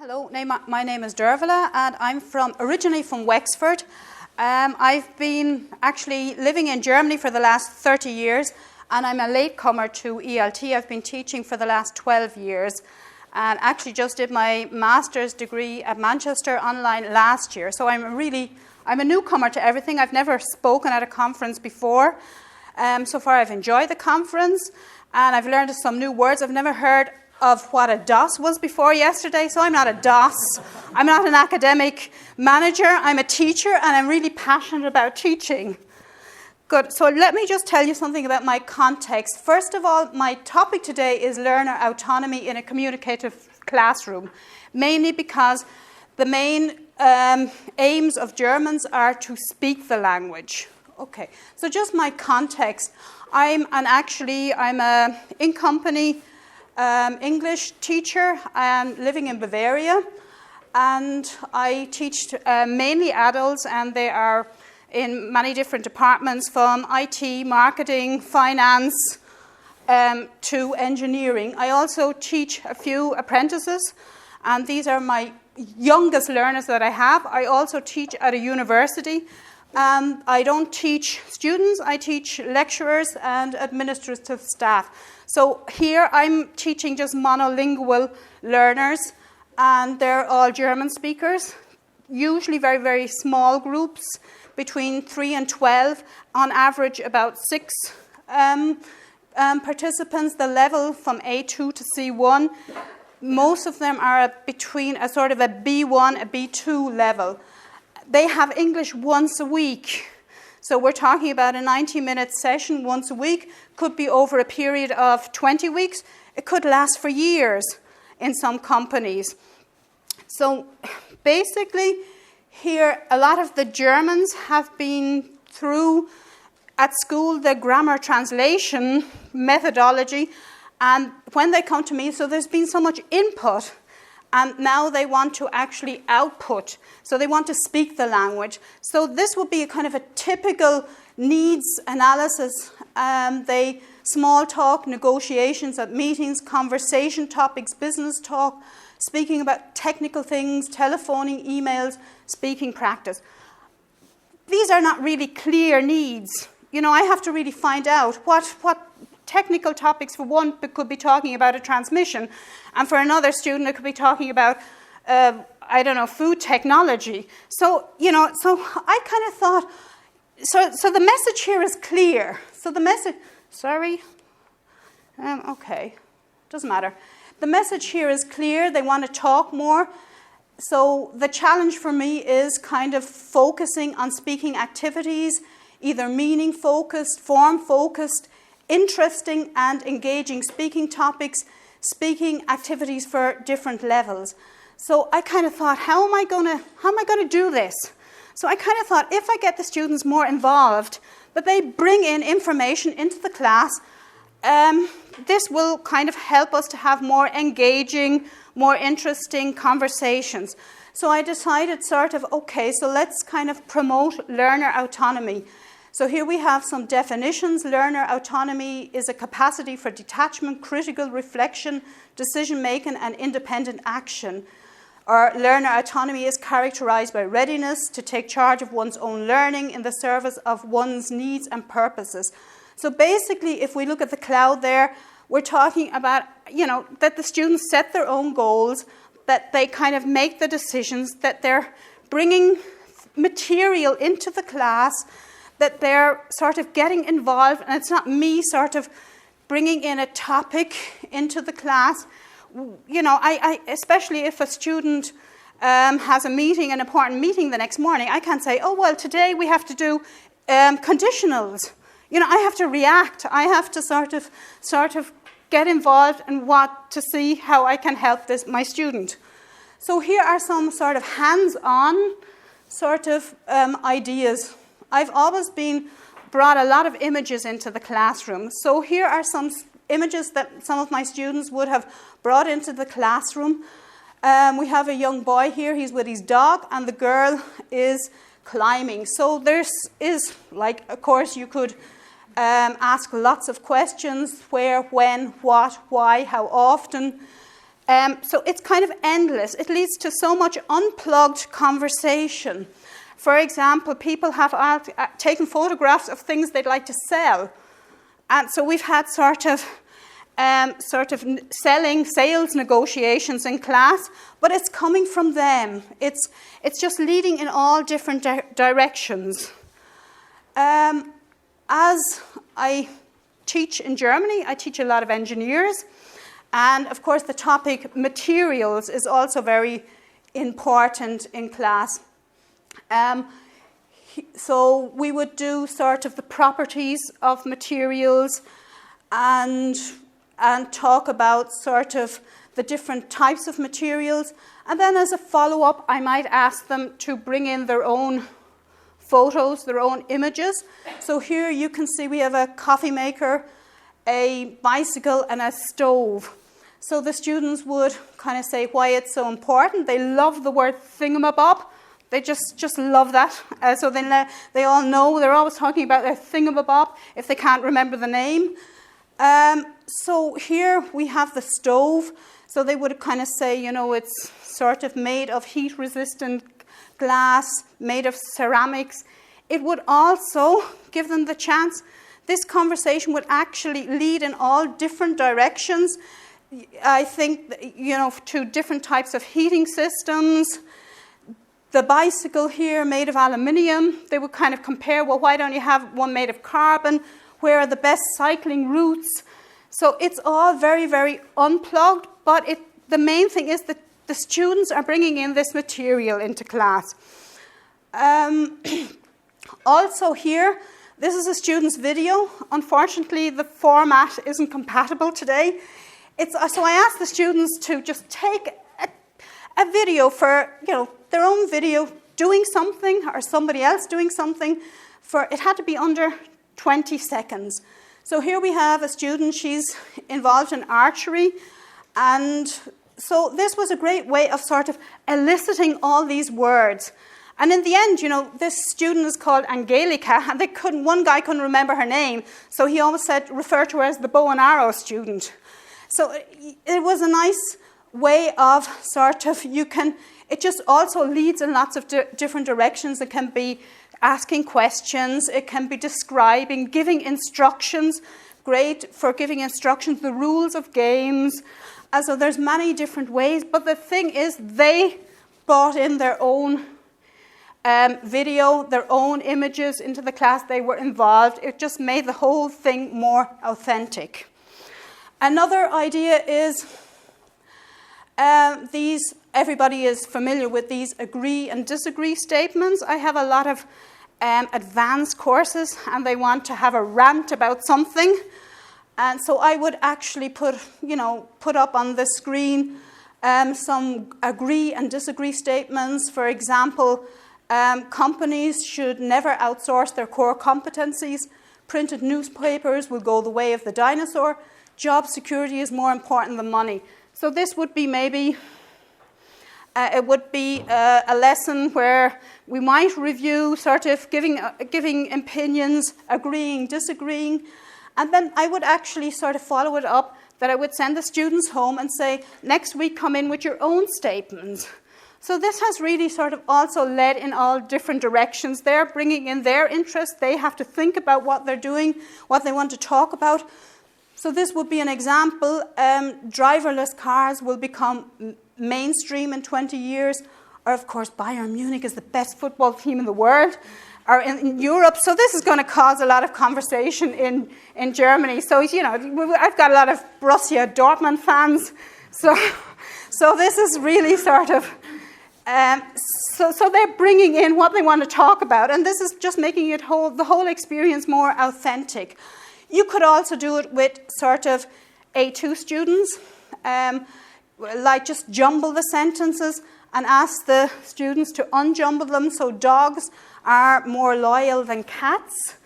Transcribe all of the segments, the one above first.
Hello, my name is Dervla and I'm originally from Wexford. I've been actually living in Germany for the last 30 years and I'm a latecomer to ELT. I've been teaching for the last 12 years and actually just did my master's degree at Manchester online last year. So I'm a newcomer to everything. I've never spoken at a conference before. So far I've enjoyed the conference and I've learned some new words. I've never heard of what a DOS was before yesterday, so I'm not a DOS. I'm not an academic manager. I'm a teacher, and I'm really passionate about teaching. Good. So let me just tell you something about my context. First of all, my topic today is learner autonomy in a communicative classroom, mainly because the main aims of Germans are to speak the language. Okay. So just my context. I'm a in-company English teacher living in Bavaria, and I teach mainly adults, and they are in many different departments from IT, marketing, finance to engineering. I also teach a few apprentices, and these are my youngest learners that I have. I also teach at a university. I don't teach students, I teach lecturers and administrative staff. So here I'm teaching just monolingual learners, and they're all German speakers, usually very, very small groups, between 3 and 12, on average about 6 participants, the level from A2 to C1. Most of them are between a sort of a B1, a B2 level. They have English once a week. So we're talking about a 90-minute session once a week. Could be over a period of 20 weeks. It could last for years in some companies. So basically, here a lot of the Germans have been through at school the grammar translation methodology. And when they come to me, so there's been so much input. And now they want to actually output. So they want to speak the language. So this would be a kind of a typical needs analysis. They small talk, negotiations at meetings, conversation topics, business talk, speaking about technical things, telephoning, emails, speaking practice. These are not really clear needs. You know, I have to really find out what technical topics. For one, it could be talking about a transmission, and for another student, it could be talking about, food technology. So, so I kind of thought, so the message here is clear. So the message, okay, doesn't matter. The message here is clear. They want to talk more. So the challenge for me is kind of focusing on speaking activities, either meaning-focused, form-focused, interesting and engaging speaking topics, speaking activities for different levels. So I kind of thought, how am I going to do this? So I kind of thought, if I get the students more involved, that they bring in information into the class, this will kind of help us to have more engaging, more interesting conversations. So I decided okay, so let's kind of promote learner autonomy. So here we have some definitions. Learner autonomy is a capacity for detachment, critical reflection, decision-making, and independent action. Or learner autonomy is characterized by readiness to take charge of one's own learning in the service of one's needs and purposes. So basically, if we look at the cloud there, we're talking about, that the students set their own goals, that they kind of make the decisions, that they're bringing material into the class, that they're sort of getting involved, and it's not me sort of bringing in a topic into the class. I especially if a student has an important meeting the next morning, I can't say, oh, well, today we have to do conditionals. I have to react. I have to sort of get involved and want to see how I can help my student. So here are some sort of hands-on sort of ideas. I've always brought a lot of images into the classroom. So here are some images that some of my students would have brought into the classroom. We have a young boy here. He's with his dog, and the girl is climbing. So there is, of course, you could ask lots of questions: where, when, what, why, how often. So it's kind of endless. It leads to so much unplugged conversation. For example, people have taken photographs of things they'd like to sell. And so we've had sort of sales negotiations in class, but it's coming from them. It's just leading in all different directions. As I teach in Germany, I teach a lot of engineers, and of course the topic materials is also very important in class. So we would do sort of the properties of materials and talk about sort of the different types of materials. And then as a follow-up, I might ask them to bring in their own photos, their own images. So here you can see we have a coffee maker, a bicycle, and a stove. So the students would kind of say why it's so important. They love the word thingamabob. They just love that. So then they all know, they're always talking about their thingamabob if they can't remember the name. So here we have the stove. So they would kind of say, you know, it's sort of made of heat-resistant glass, made of ceramics. It would also give them the chance. This conversation would actually lead in all different directions. I think, you know, to different types of heating systems. The bicycle here made of aluminium, they would kind of compare, well, why don't you have one made of carbon? Where are the best cycling routes? So it's all very, very unplugged, but the main thing is that the students are bringing in this material into class. Also here, this is a student's video. Unfortunately, the format isn't compatible today. So I asked the students to just take a video for, you know, their own video doing something or somebody else doing something. It had to be under 20 seconds. So here we have a student, she's involved in archery, and so this was a great way of sort of eliciting all these words. And in the end, you know, this student is called Angelica, and one guy couldn't remember her name, so he always referred to her as the bow and arrow student. So it was a nice way of sort of, it just also leads in lots of different directions. It can be asking questions, it can be describing, giving instructions, great for giving instructions, the rules of games. So there's many different ways, but the thing is they brought in their own video, their own images into the class. They were involved. It just made the whole thing more authentic. Another idea is everybody is familiar with these agree and disagree statements. I have a lot of advanced courses and they want to have a rant about something. And so I would actually put up on the screen some agree and disagree statements. For example, companies should never outsource their core competencies. Printed newspapers will go the way of the dinosaur. Job security is more important than money. So this would be maybe, it would be a lesson where we might review, sort of giving opinions, agreeing, disagreeing. And then I would actually sort of follow it up, that I would send the students home and say, next week come in with your own statements. So this has really sort of also led in all different directions. They're bringing in their interest. They have to think about what they're doing, what they want to talk about. So this would be an example. Driverless cars will become mainstream in 20 years. Or, of course, Bayern Munich is the best football team in the world, or in Europe. So this is going to cause a lot of conversation in Germany. So, you know, I've got a lot of Borussia Dortmund fans. So this is really sort of... So they're bringing in what they want to talk about. And this is just making the whole experience more authentic. You could also do it with sort of A2 students, like just jumble the sentences and ask the students to unjumble them. So dogs are more loyal than cats.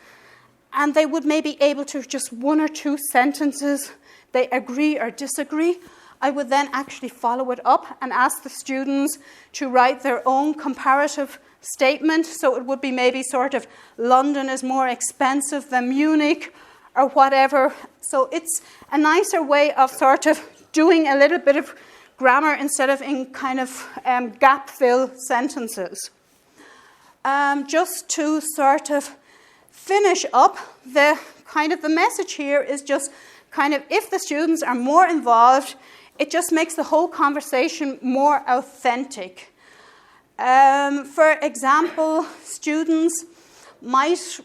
And they would maybe able to just one or two sentences, they agree or disagree. I would then actually follow it up and ask the students to write their own comparative statement. So it would be maybe sort of London is more expensive than Munich, or whatever. So it's a nicer way of sort of doing a little bit of grammar instead of in kind of gap-fill sentences. Just to sort of finish up, the message here is just kind of, if the students are more involved, it just makes the whole conversation more authentic. For example, students might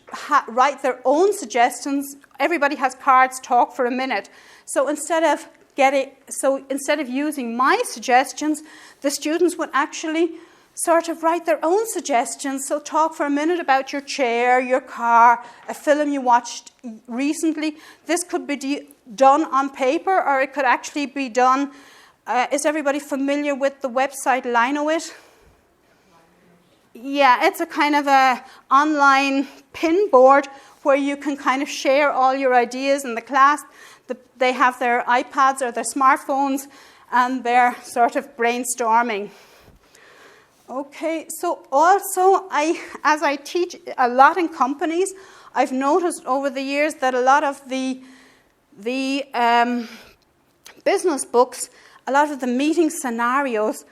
write their own suggestions. Everybody has cards, talk for a minute. So instead of using my suggestions, the students would actually sort of write their own suggestions. So talk for a minute about your chair, your car, a film you watched recently. This could be done on paper, or it could actually be done. Is everybody familiar with the website Linoit? Yeah, it's a kind of a online pin board where you can kind of share all your ideas in the class. They have their iPads or their smartphones, and they're sort of brainstorming. Okay, so also, as I teach a lot in companies, I've noticed over the years that a lot of the business books, a lot of the meeting scenarios,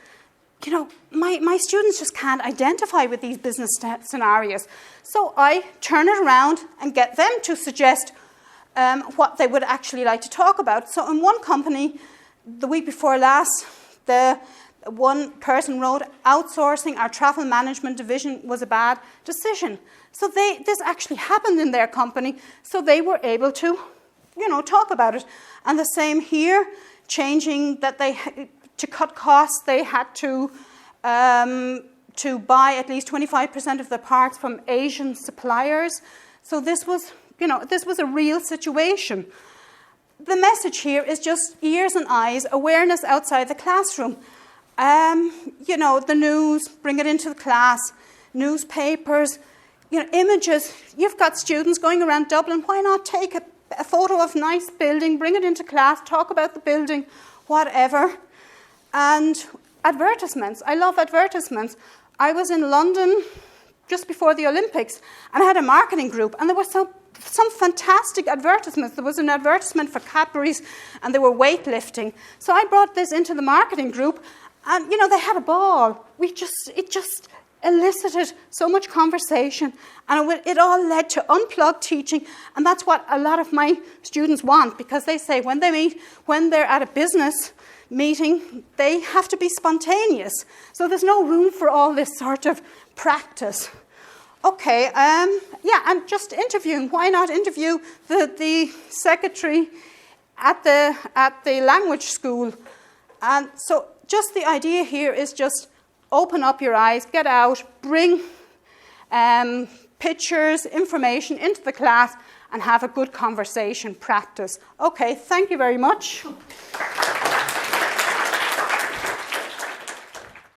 you know, my students just can't identify with these business scenarios. So I turn it around and get them to suggest what they would actually like to talk about. So in one company, the week before last, the one person wrote, outsourcing our travel management division was a bad decision. So this actually happened in their company, so they were able to, talk about it. And the same here, changing that to cut costs, they had to buy at least 25% of the parts from Asian suppliers. So this was a real situation. The message here is just ears and eyes, awareness outside the classroom. The news, bring it into the class, newspapers, images. You've got students going around Dublin. Why not take a photo of a nice building, bring it into class, talk about the building, whatever. And advertisements. I love advertisements. I was in London just before the Olympics, and I had a marketing group, and there were some fantastic advertisements. There was an advertisement for Cadbury's, and they were weightlifting. So I brought this into the marketing group, and, they had a ball. It just elicited so much conversation, and it all led to unplugged teaching, and that's what a lot of my students want, because they say when they're at a business meeting, they have to be spontaneous. So there's no room for all this sort of practice. Okay, and just interviewing. Why not interview the secretary at the language school? And so just the idea here is just open up your eyes, get out, bring pictures, information into the class, and have a good conversation, practice. Okay, thank you very much.